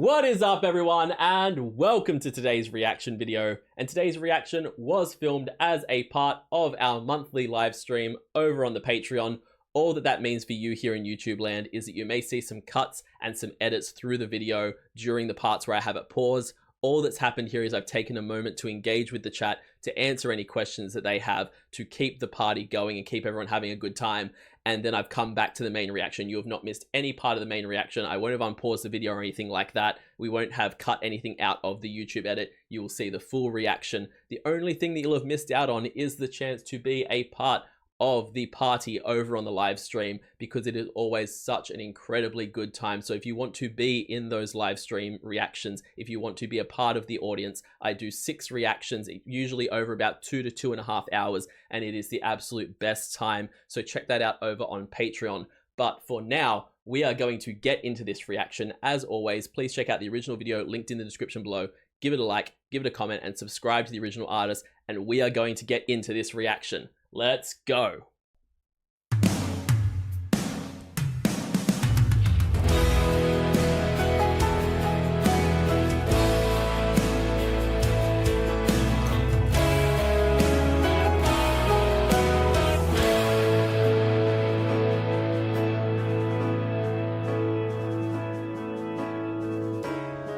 What is up, everyone, and welcome to today's reaction video. And today's reaction was filmed as a part of our monthly live stream over on the Patreon. All that means for you here in YouTube land is that you may see some cuts and some edits through the video during the parts where I have it pause. All that's happened here is I've taken a moment to engage with the chat, to answer any questions that they have, to keep the party going and keep everyone having a good time. And then I've come back to the main reaction. You have not missed any part of the main reaction. I won't have unpaused the video or anything like that. We won't have cut anything out of the YouTube edit. You will see the full reaction. The only thing that you'll have missed out on is the chance to be a part of the party over on the live stream, because it is always such an incredibly good time. So if you want to be in those live stream reactions, if you want to be a part of the audience, I do 6 reactions, usually over about 2 to 2.5 hours, and it is the absolute best time. So check that out over on Patreon. But for now, we are going to get into this reaction. As always, please check out the original video linked in the description below. Give it a like, give it a comment, and subscribe to the original artist. And we are going to get into this reaction. Let's go.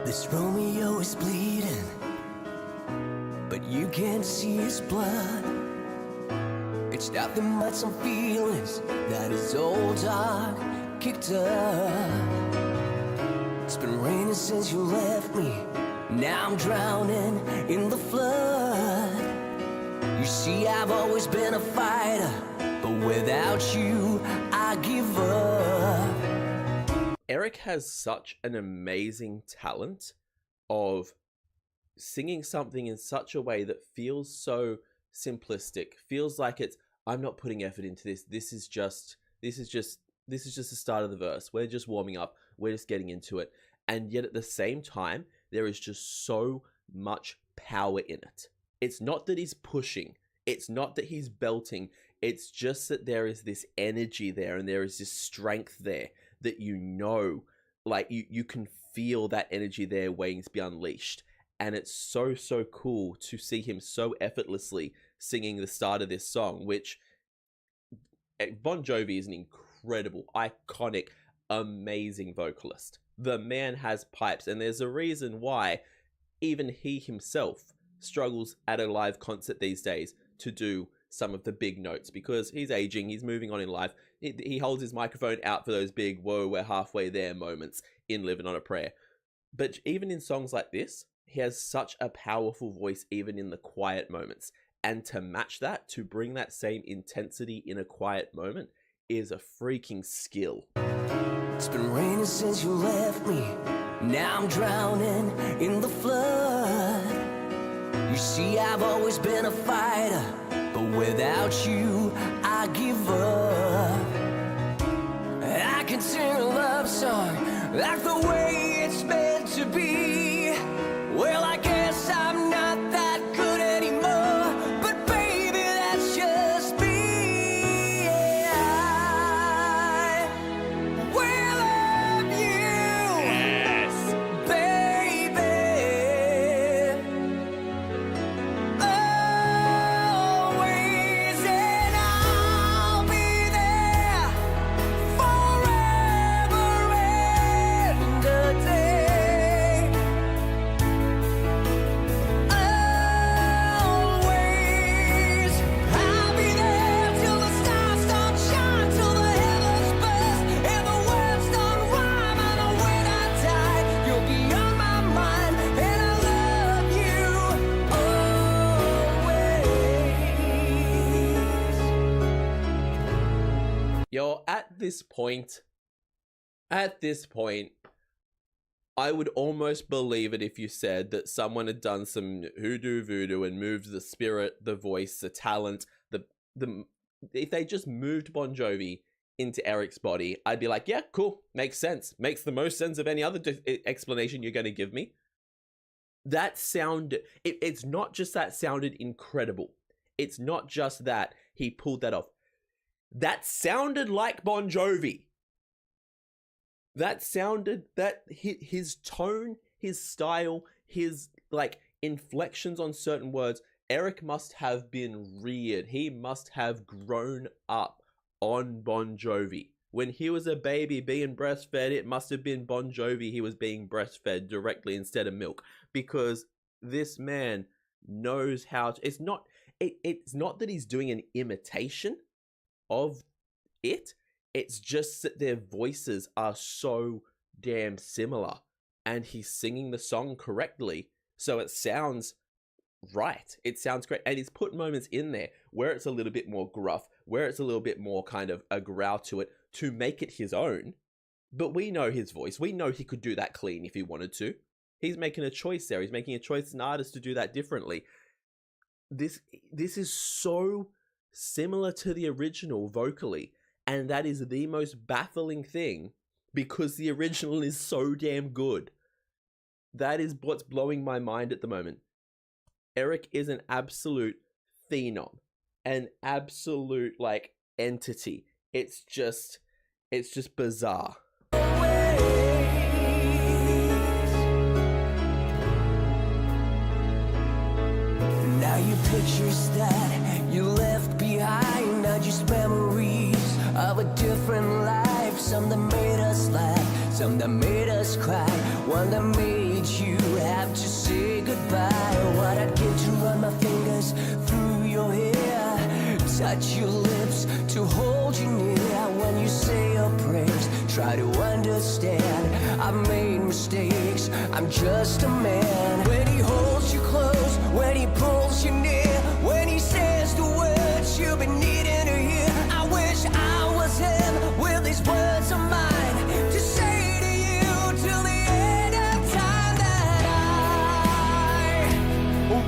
This Romeo is bleeding, but you can't see his blood. It's nothing but some feelings that his old dog kicked up. It's been raining since you left me. Now I'm drowning in the flood. You see, I've always been a fighter, but without you, I give up. Erik has such an amazing talent of singing something in such a way that feels so simplistic, feels like it's, I'm not putting effort into this. This is just the start of the verse. We're just warming up. We're just getting into it. And yet at the same time, there is just so much power in it. It's not that he's pushing. It's not that he's belting. It's just that there is this energy there, and there is this strength there that, you know, like you can feel that energy there waiting to be unleashed. And it's so cool to see him so effortlessly singing the start of this song, which Bon Jovi is an incredible, iconic, amazing vocalist. The man has pipes, and there's a reason why even he himself struggles at a live concert these days to do some of the big notes, because he's aging, he's moving on in life. He holds his microphone out for those big, whoa, we're halfway there moments in Living on a Prayer. But even in songs like this, he has such a powerful voice even in the quiet moments. And to match that, to bring that same intensity in a quiet moment, is a freaking skill. It's been raining since you left me. Now I'm drowning in the flood. You see, I've always been a fighter, but without you, I give up. I can sing a love song like the way it's meant to be. Well, I guess I'm not that good anymore, but baby, that's just me. I will love you, yes, baby, always, and I'll be there forever and a day. Yo, at this point, I would almost believe it if you said that someone had done some hoodoo voodoo and moved the spirit, the voice, the talent, if they just moved Bon Jovi into Erik's body, I'd be like, yeah, cool, makes sense. Makes the most sense of any other explanation you're going to give me. That sound, it's not just that sounded incredible. It's not just that he pulled that off. That sounded like Bon Jovi. That sounded, that his tone, his style, his like inflections on certain words. Erik must have been reared. He must have grown up on Bon Jovi. When he was a baby being breastfed, it must have been Bon Jovi he was being breastfed directly instead of milk, because this man knows how to, it's not that he's doing an imitation of it. It's just that their voices are so damn similar, and he's singing the song correctly, so it sounds right. It sounds great, and he's put moments in there where it's a little bit more gruff, where it's a little bit more kind of a growl to it to make it his own. But we know his voice. We know he could do that clean if he wanted to. He's making a choice there. He's making a choice as an artist to do that differently. This is so similar to the original vocally, and that is the most baffling thing, because the original is so damn good. That is what's blowing my mind at the moment. Erik is an absolute phenom, an absolute like entity. It's just bizarre. Now you pictures that you left behind are just memories of a different life. Some that made us laugh, some that made us cry, one that made you have to say goodbye. What I'd give to run my fingers through your hair, touch your lips to hold you near. When you say your prayers, try to understand. I've made mistakes, I'm just a man. When he holds you close, when he pulls you near, when he says the words you've been needing to hear. I wish I was him with these words of mine to say to you till the end of time that I will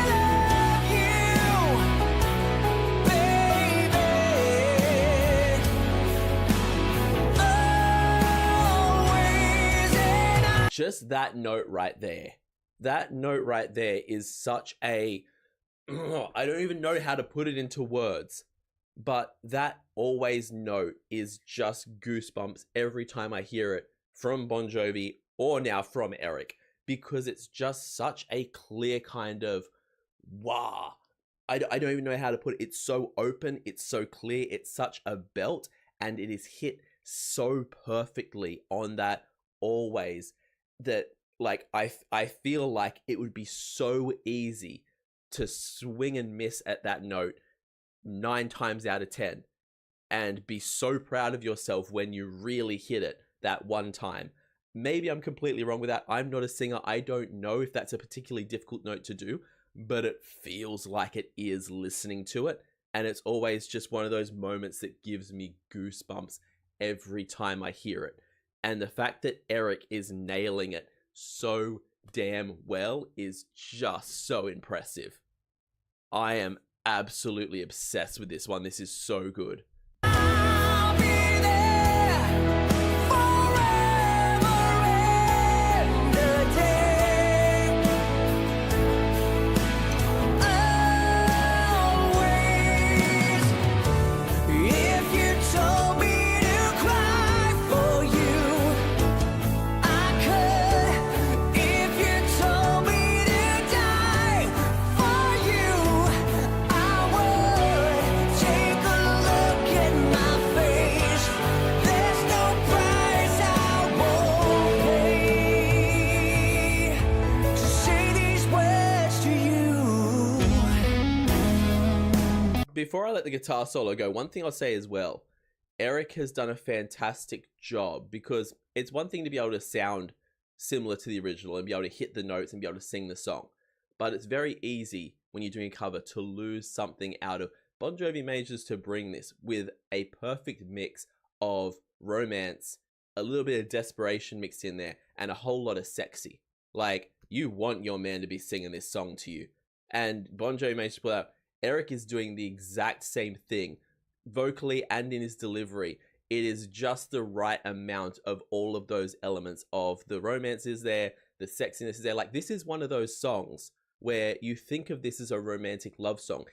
love you, baby. Always and Just that note right there. That note right there is such a, I don't even know how to put it into words, but that always note is just goosebumps every time I hear it from Bon Jovi, or now from Erik, because it's just such a clear kind of wah. I don't even know how to put it. It's so open, it's so clear, it's such a belt, and it is hit so perfectly on that always, that like I feel like it would be so easy to swing and miss at that note 9 times out of 10 and be so proud of yourself when you really hit it that one time. Maybe I'm completely wrong with that. I'm not a singer. I don't know if that's a particularly difficult note to do, but it feels like it is listening to it. And it's always just one of those moments that gives me goosebumps every time I hear it. And the fact that Erik is nailing it so damn well is just so impressive. I am absolutely obsessed with this one. This is so good. I'll be there forever and a day. Always. If you told me to cry for you, I could. If you told me to die for you, I would. Take a look at my face. There's no price I won't pay to say these words to you. Before I let the guitar solo go, one thing I'll say as well, Erik has done a fantastic job, because it's one thing to be able to sound similar to the original and be able to hit the notes and be able to sing the song, but it's very easy when you're doing a cover to lose something out of. Bon Jovi manages to bring this with a perfect mix of romance, a little bit of desperation mixed in there, and a whole lot of sexy. Like, you want your man to be singing this song to you. And Bon Jovi managed to pull out. Erik is doing the exact same thing, vocally and in his delivery. It is just the right amount of all of those elements of the romance is there, the sexiness is there. Like, this is one of those songs where you think of this as a romantic love song.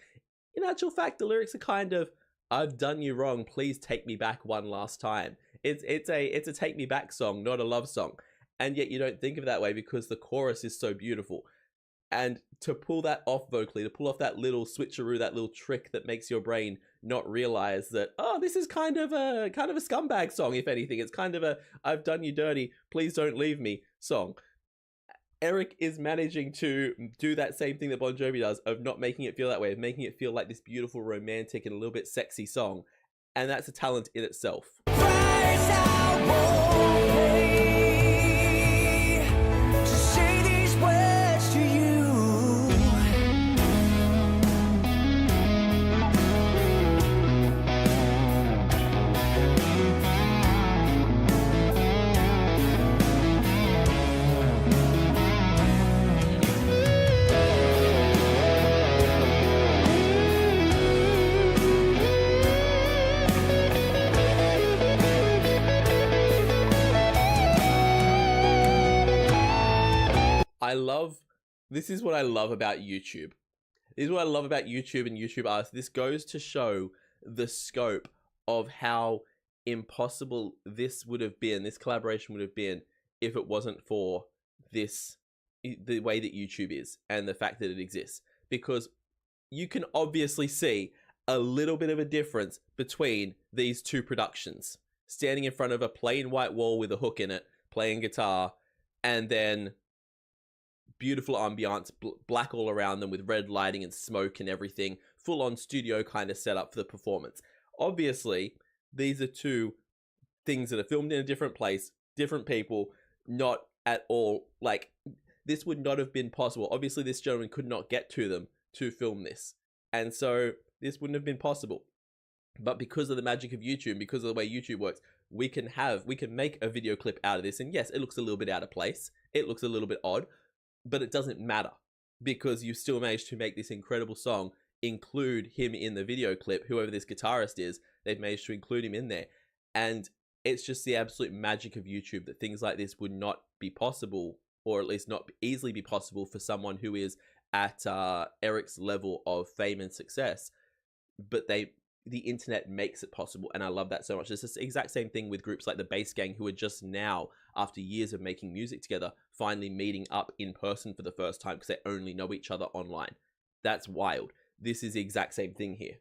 In actual fact, the lyrics are kind of, I've done you wrong, please take me back one last time. It's a take me back song, not a love song. And yet you don't think of it that way because the chorus is so beautiful. And to pull that off vocally, to pull off that little switcheroo, that little trick that makes your brain not realize that, oh, this is kind of a scumbag song, if anything. It's kind of a I've done you dirty, please don't leave me song. Erik is managing to do that same thing that Bon Jovi does, of not making it feel that way, of making it feel like this beautiful, romantic, and a little bit sexy song. And that's a talent in itself. This is what I love about YouTube. This is what I love about YouTube and YouTube artists. This goes to show the scope of how impossible this would have been, this collaboration would have been, if it wasn't for the way that YouTube is and the fact that it exists. Because you can obviously see a little bit of a difference between these two productions. Standing in front of a plain white wall with a hook in it, playing guitar, and then beautiful ambiance, black all around them with red lighting and smoke and everything, full on studio kind of setup for the performance. Obviously, these are two things that are filmed in a different place, different people, not at all, like, this would not have been possible. Obviously, this gentleman could not get to them to film this, and so this wouldn't have been possible. But because of the magic of YouTube, because of the way YouTube works, we can make a video clip out of this, and yes, it looks a little bit out of place, it looks a little bit odd, but it doesn't matter because you still managed to make this incredible song, include him in the video clip, whoever this guitarist is, they've managed to include him in there. And it's just the absolute magic of YouTube that things like this would not be possible, or at least not easily be possible for someone who is at Erik's level of fame and success. But the internet makes it possible, and I love that so much. It's the exact same thing with groups like the Bass Gang, who are just now, after years of making music together, finally meeting up in person for the first time because they only know each other online. That's wild. This is the exact same thing here.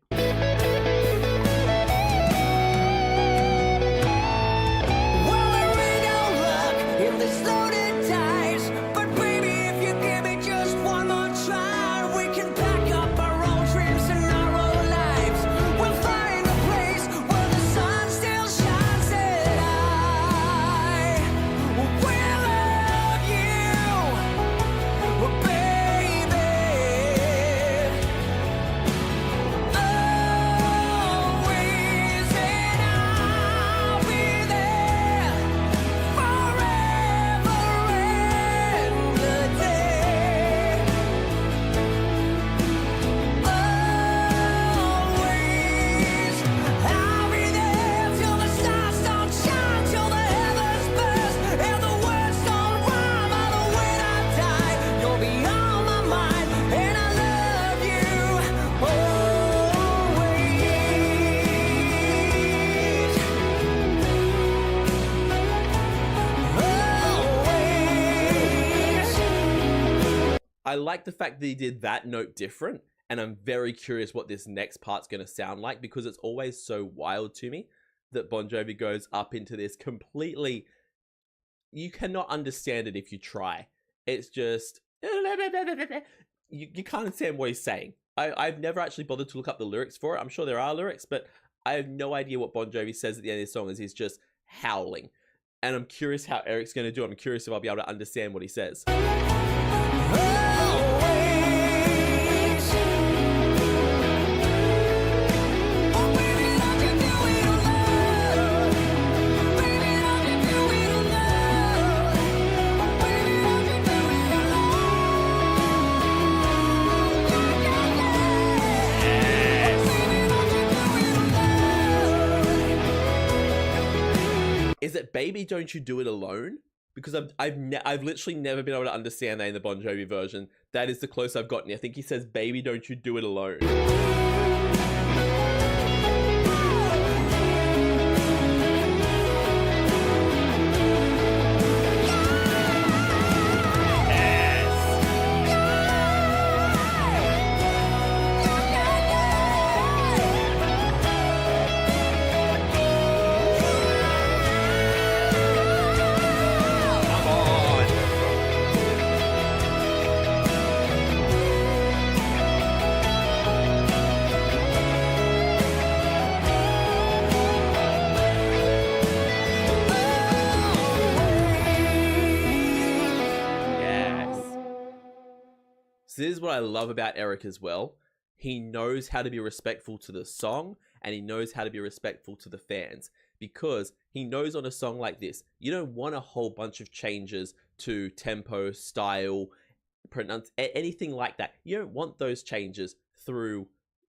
I like the fact that he did that note different, and I'm very curious what this next part's going to sound like, because it's always so wild to me that Bon Jovi goes up into this completely, you cannot understand it if you try. It's just, you can't understand what he's saying. I've never actually bothered to look up the lyrics for it. I'm sure there are lyrics, but I have no idea what Bon Jovi says at the end of the song, as he's just howling. And I'm curious how Erik's going to do it. I'm curious if I'll be able to understand what he says. Is it Baby Don't You Do It Alone? Because I've literally never been able to understand that in the Bon Jovi version. That is the closest I've gotten. I think he says, "Baby, don't you do it alone." So this is what I love about Erik as well. He knows how to be respectful to the song, and he knows how to be respectful to the fans, because he knows on a song like this, you don't want a whole bunch of changes to tempo, style, anything like that. You don't want those changes through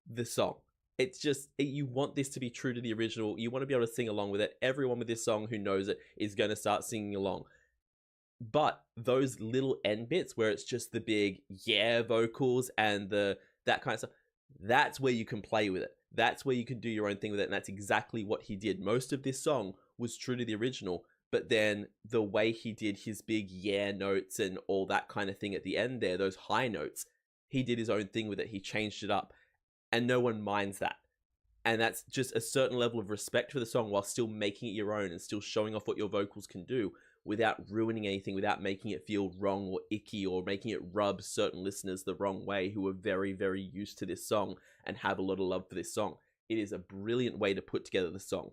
the song. It's just, you want this to be true to the original. You want to be able to sing along with it. Everyone with this song who knows it is going to start singing along. But those little end bits where it's just the big yeah vocals and that kind of stuff, that's where you can play with it. That's where you can do your own thing with it. And that's exactly what he did. Most of this song was true to the original, but then the way he did his big yeah notes and all that kind of thing at the end there, those high notes, he did his own thing with it. He changed it up, and no one minds that. And that's just a certain level of respect for the song while still making it your own and still showing off what your vocals can do without ruining anything, without making it feel wrong or icky or making it rub certain listeners the wrong way who are very, very used to this song and have a lot of love for this song. It is a brilliant way to put together the song.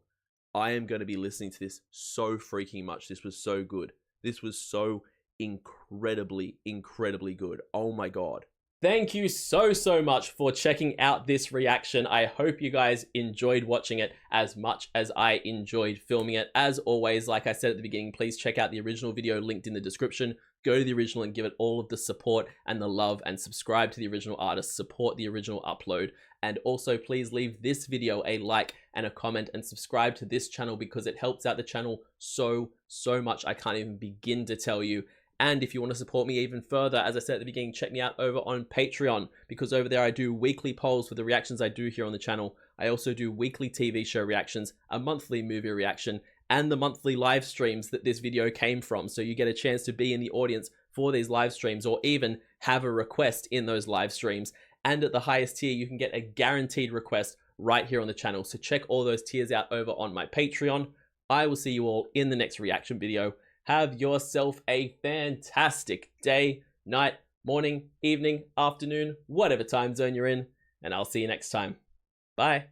I am going to be listening to this so freaking much. This was so good. This was so incredibly, incredibly good. Oh my God. Thank you so much for checking out this reaction. I hope you guys enjoyed watching it as much as I enjoyed filming it. As always, like I said at the beginning, please check out the original video linked in the description. Go to the original and give it all of the support and the love, and subscribe to the original artist, support the original upload. And also please leave this video a like and a comment, and subscribe to this channel because it helps out the channel so much. I can't even begin to tell you. And if you want to support me even further, as I said at the beginning, check me out over on Patreon, because over there I do weekly polls for the reactions I do here on the channel. I also do weekly TV show reactions, a monthly movie reaction, and the monthly live streams that this video came from. So you get a chance to be in the audience for these live streams, or even have a request in those live streams. And at the highest tier, you can get a guaranteed request right here on the channel. So check all those tiers out over on my Patreon. I will see you all in the next reaction video. Have yourself a fantastic day, night, morning, evening, afternoon, whatever time zone you're in, and I'll see you next time. Bye.